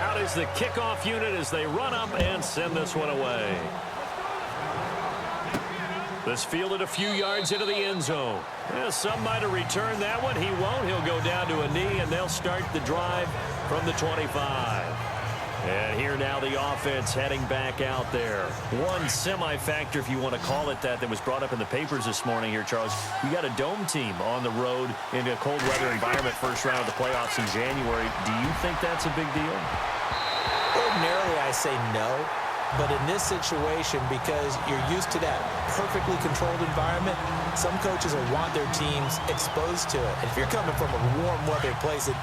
Out is the kickoff unit as they run up and send this one away. This fielded a few yards into the end zone. Yeah, some might have returned that one. He won't. He'll go down to a knee, and they'll start the drive from the 25. And here now the offense heading back out there. One semi-factor, if you want to call it that was brought up in the papers this morning here, Charles. You got a dome team on the road in a cold weather environment, first round of the playoffs in January. Do you think that's a big deal? Ordinarily, I say no. But in this situation, because you're used to that perfectly controlled environment, some coaches will want their teams exposed to it. And if you're coming from a warm weather place and,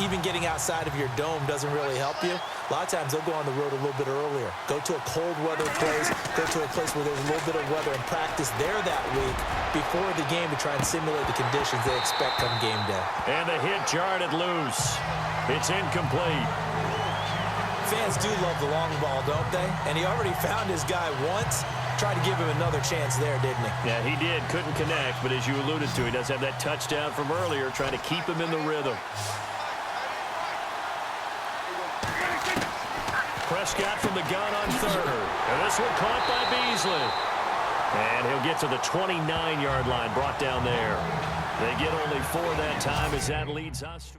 even getting outside of your dome doesn't really help you, a lot of times they'll go on the road a little bit earlier. Go to a cold weather place, go to a place where there's a little bit of weather and practice there that week before the game to try and simulate the conditions they expect come game day. And the hit jarred loose. It's incomplete. Fans do love the long ball, don't they? And he already found his guy once. Tried to give him another chance there, didn't he? Yeah, he did. Couldn't connect, but as you alluded to, he does have that touchdown from earlier, trying to keep him in the rhythm. Prescott from the gun on third. And this one caught by Beasley. And he'll get to the 29-yard line, brought down there. They get only 4 that time as that leads us.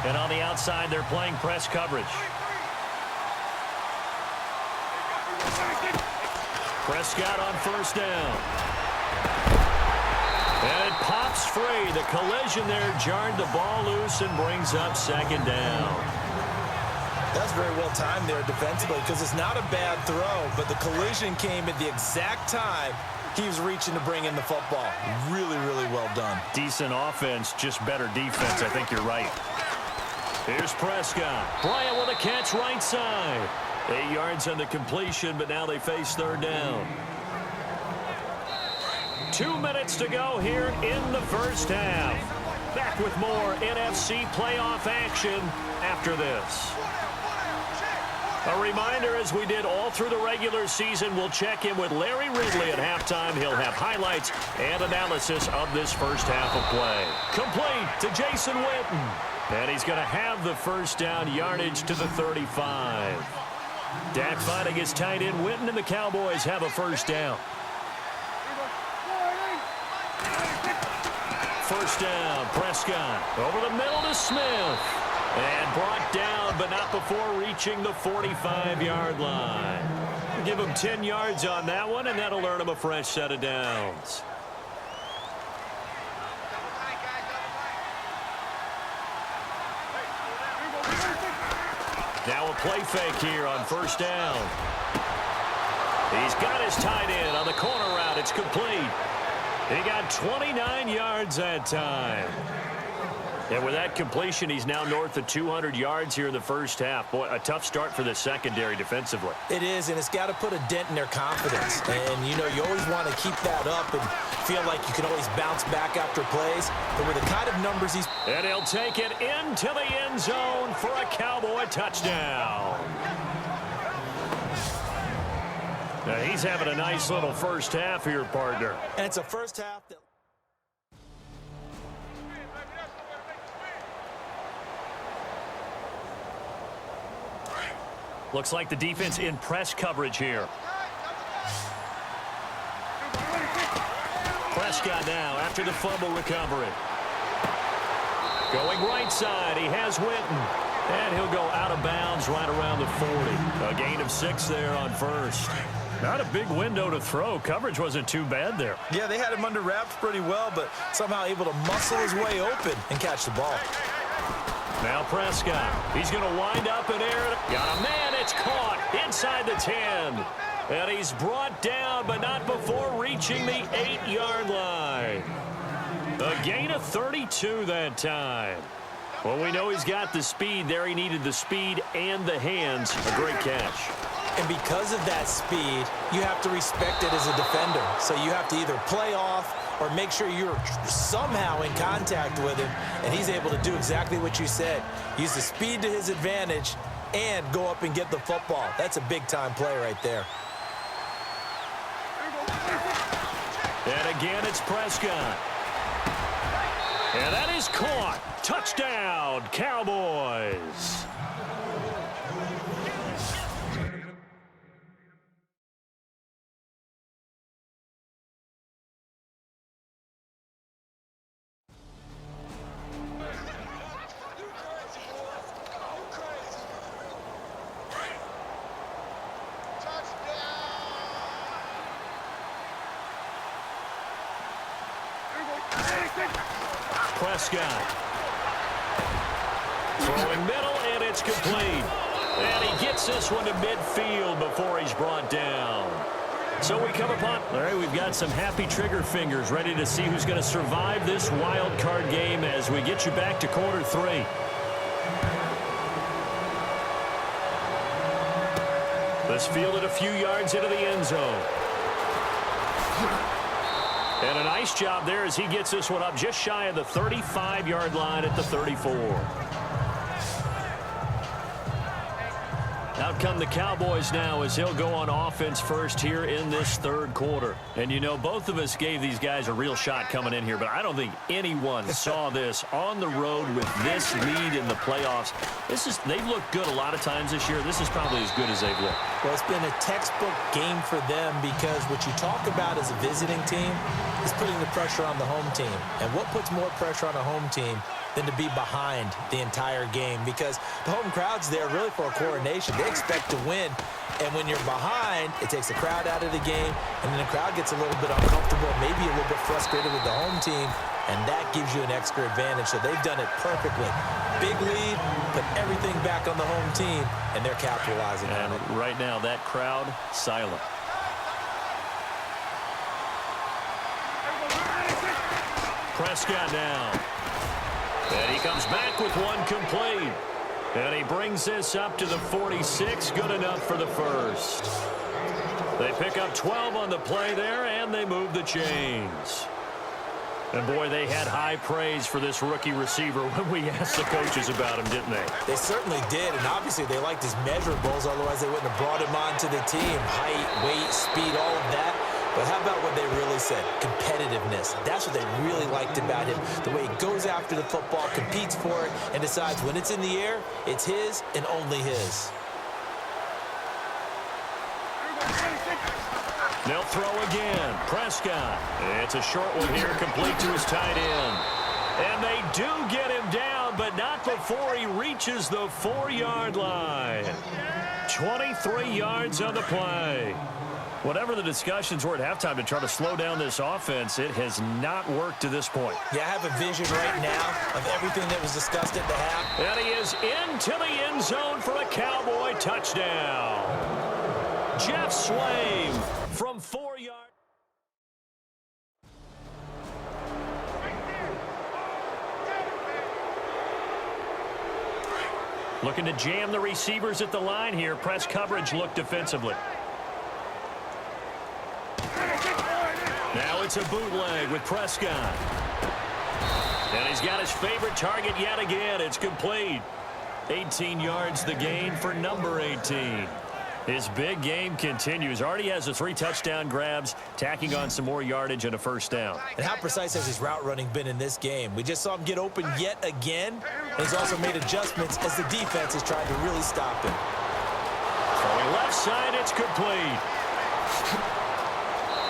And on the outside, they're playing press coverage. Prescott on first down. And it pops free. The collision there jarred the ball loose and brings up second down. That's very well timed there defensively because it's not a bad throw, but the collision came at the exact time he was reaching to bring in the football. Really, really well done. Decent offense, just better defense. I think you're right. Here's Prescott. Bryant with a catch right side. 8 yards on the completion, but now they face third down. 2 minutes to go here in the first half. Back with more NFC playoff action after this. A reminder, as we did all through the regular season, we'll check in with Larry Ridley at halftime. He'll have highlights and analysis of this first half of play. Complete to Jason Witten. And he's going to have the first down, yardage to the 35. Dak finding his tight end Witten, and the Cowboys have a first down. First down, Prescott. Over the middle to Smith. And brought down, but not before reaching the 45-yard line. Give him 10 yards on that one, and that'll earn him a fresh set of downs. Now a play fake here on first down. He's got his tight end on the corner route. It's complete. He got 29 yards that time. And with that completion, he's now north of 200 yards here in the first half. Boy, a tough start for the secondary defensively. It is, and it's got to put a dent in their confidence. And, you always want to keep that up and feel like you can always bounce back after plays. But with the kind of numbers he's... And he'll take it into the end zone for a Cowboy touchdown. Now, he's having a nice little first half here, partner. And it's a first half that... Looks like the defense in press coverage here. Prescott now after the fumble recovery. Going right side, he has Witten. And he'll go out of bounds right around the 40. A gain of 6 there on first. Not a big window to throw. Coverage wasn't too bad there. Yeah, they had him under wraps pretty well, but somehow able to muscle his way open and catch the ball. Now Prescott, he's going to wind up in air. Got a man, it's caught inside the 10. And he's brought down, but not before reaching the 8-yard line. A gain of 32 that time. Well, we know he's got the speed there. He needed the speed and the hands. A great catch. And because of that speed, you have to respect it as a defender. So you have to either play off or make sure you're somehow in contact with him, and he's able to do exactly what you said. Use the speed to his advantage and go up and get the football. That's a big-time play right there. And again, it's Prescott. And that is caught. Touchdown, Cowboys. Prescott. Throwing middle, and it's complete. And he gets this one to midfield before he's brought down. So we come upon, all right, we've got some happy trigger fingers ready to see who's going to survive this wild card game as we get you back to quarter 3. This fielded a few yards into the end zone. And a nice job there as he gets this one up just shy of the 35-yard line at the 34. Out come the Cowboys now as he'll go on offense first here in this third quarter. And, you know, both of us gave these guys a real shot coming in here, but I don't think anyone saw this on the road with this lead in the playoffs. They've looked good a lot of times this year. This is probably as good as they've looked. Well, it's been a textbook game for them because what you talk about as a visiting team is putting the pressure on the home team. And what puts more pressure on a home team than to be behind the entire game? Because the home crowd's there really for a coronation. They expect to win. And when you're behind, it takes the crowd out of the game. And then the crowd gets a little bit uncomfortable, maybe a little bit frustrated with the home team. And that gives you an extra advantage. So they've done it perfectly. Big lead, put everything back on the home team, and they're capitalizing on it. Right now, that crowd, silent. Prescott now. And he comes back with one complete. And he brings this up to the 46. Good enough for the first. They pick up 12 on the play there, and they move the chains. And, boy, they had high praise for this rookie receiver when we asked the coaches about him, didn't they? They certainly did, and obviously they liked his measurables. Otherwise, they wouldn't have brought him onto the team. Height, weight, speed, all of that. But how about what they really said? Competitiveness. That's what they really liked about him. The way he goes after the football, competes for it, and decides when it's in the air, it's his and only his. They'll throw again. Prescott. It's a short one here, complete to his tight end. And they do get him down, but not before he reaches the 4-yard line. 23 yards on the play. Whatever the discussions were at halftime to try to slow down this offense, it has not worked to this point. Yeah, I have a vision right now of everything that was discussed at the half. And he is into the end zone for a Cowboy touchdown. Jeff Swaim from 4 yards. Looking to jam the receivers at the line here. Press coverage look defensively. Now it's a bootleg with Prescott. And he's got his favorite target yet again. It's complete. 18 yards the gain for number 18. His big game continues. Already has the 3 touchdown grabs, tacking on some more yardage and a first down. And how precise has his route running been in this game? We just saw him get open yet again. And he's also made adjustments as the defense has tried to really stop him. Throwing left side, it's complete.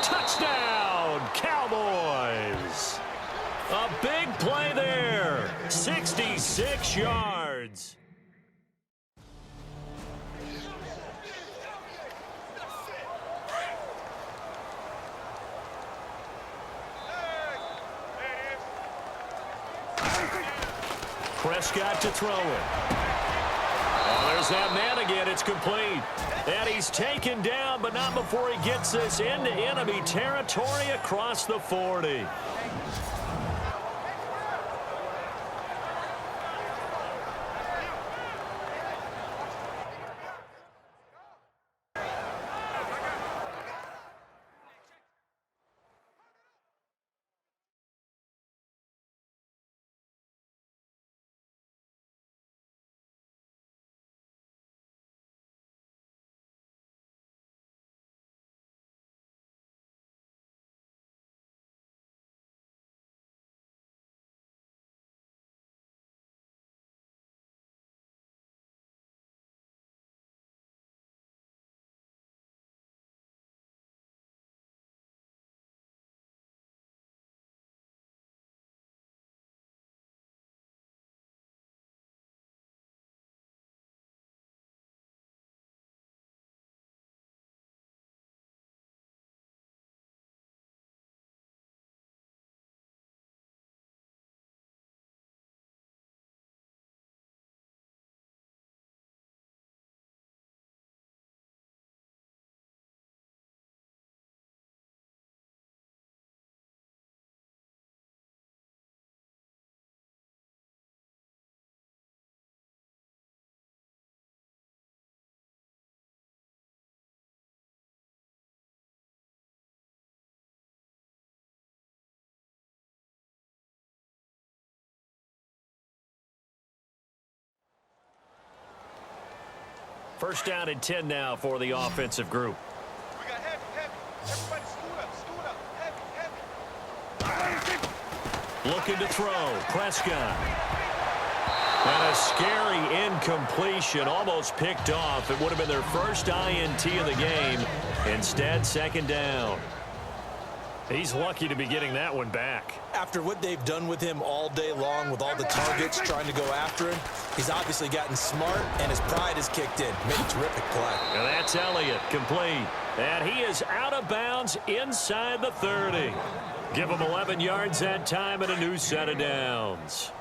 Touchdown, Cowboys. A big play there. 66 yards. Prescott to throw it. Oh, there's that man again. It's complete. And he's taken down, but not before he gets this into enemy territory across the 40. First down and 10 now for the offensive group. We got heavy. Everybody scoot up. Heavy. Looking to throw. Prescott. And a scary incompletion, almost picked off. It would have been their first INT of the game. Instead, second down. He's lucky to be getting that one back. After what they've done with him all day long with all the targets trying to go after him, he's obviously gotten smart, and his pride has kicked in. Made a terrific play. And that's Elliott, complete. And he is out of bounds inside the 30. Give him 11 yards that time and a new set of downs.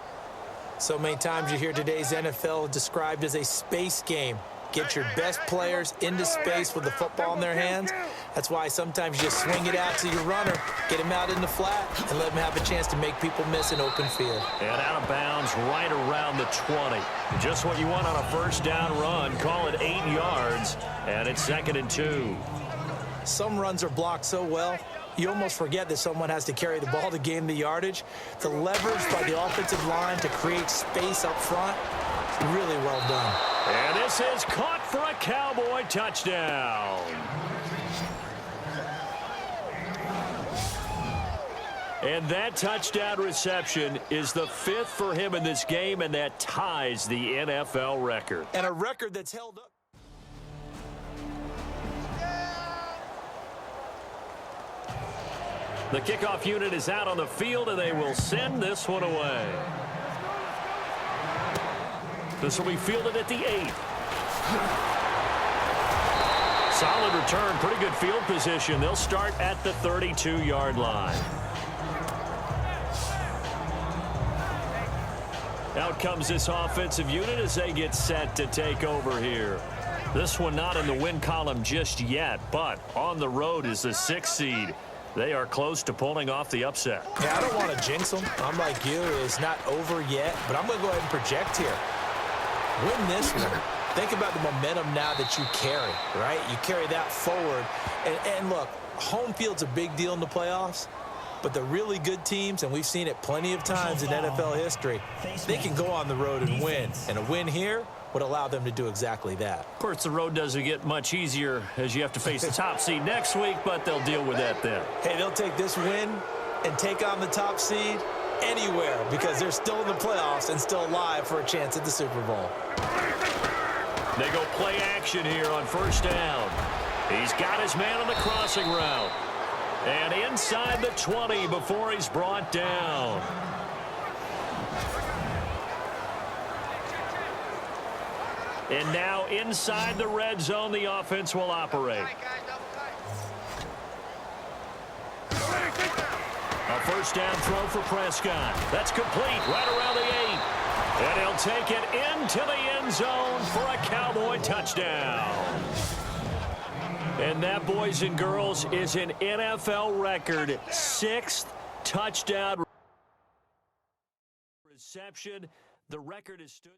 So many times you hear today's NFL described as a space game. Get your best players into space with the football in their hands. That's why sometimes you just swing it out to your runner, get him out in the flat, and let him have a chance to make people miss an open field. And out of bounds right around the 20. Just what you want on a first down run. Call it 8 yards, and it's 2nd and 2. Some runs are blocked so well, you almost forget that someone has to carry the ball to gain the yardage. The leverage by the offensive line to create space up front, really well done. And this is caught for a Cowboy touchdown. And that touchdown reception is the 5th for him in this game, and that ties the NFL record. And a record that's held up. The kickoff unit is out on the field, and they will send this one away. This will be fielded at the 8. Solid return, pretty good field position. They'll start at the 32-yard line. Out comes this offensive unit as they get set to take over here. This one not in the win column just yet, but on the road is the 6th seed. They are close to pulling off the upset. Yeah, I don't want to jinx them. I'm like you. It's not over yet, but I'm going to go ahead and project here. Win this one. Think about the momentum now that you carry, right? You carry that forward. And look, home field's a big deal in the playoffs, but the really good teams, and we've seen it plenty of times in NFL history, they can go on the road and win. And a win here would allow them to do exactly that. Of course, the road doesn't get much easier as you have to face the top seed next week, but they'll deal with that then. Hey, they'll take this win and take on the top seed anywhere because they're still in the playoffs and still alive for a chance at the Super Bowl. They go play action here on first down. He's got his man on the crossing route. And inside the 20 before he's brought down. And now inside the red zone, the offense will operate. A first down throw for Prescott. That's complete right around the 8. And he'll take it into the end zone for a Cowboy touchdown. And that, boys and girls, is an NFL record 6th touchdown reception. The record is stood.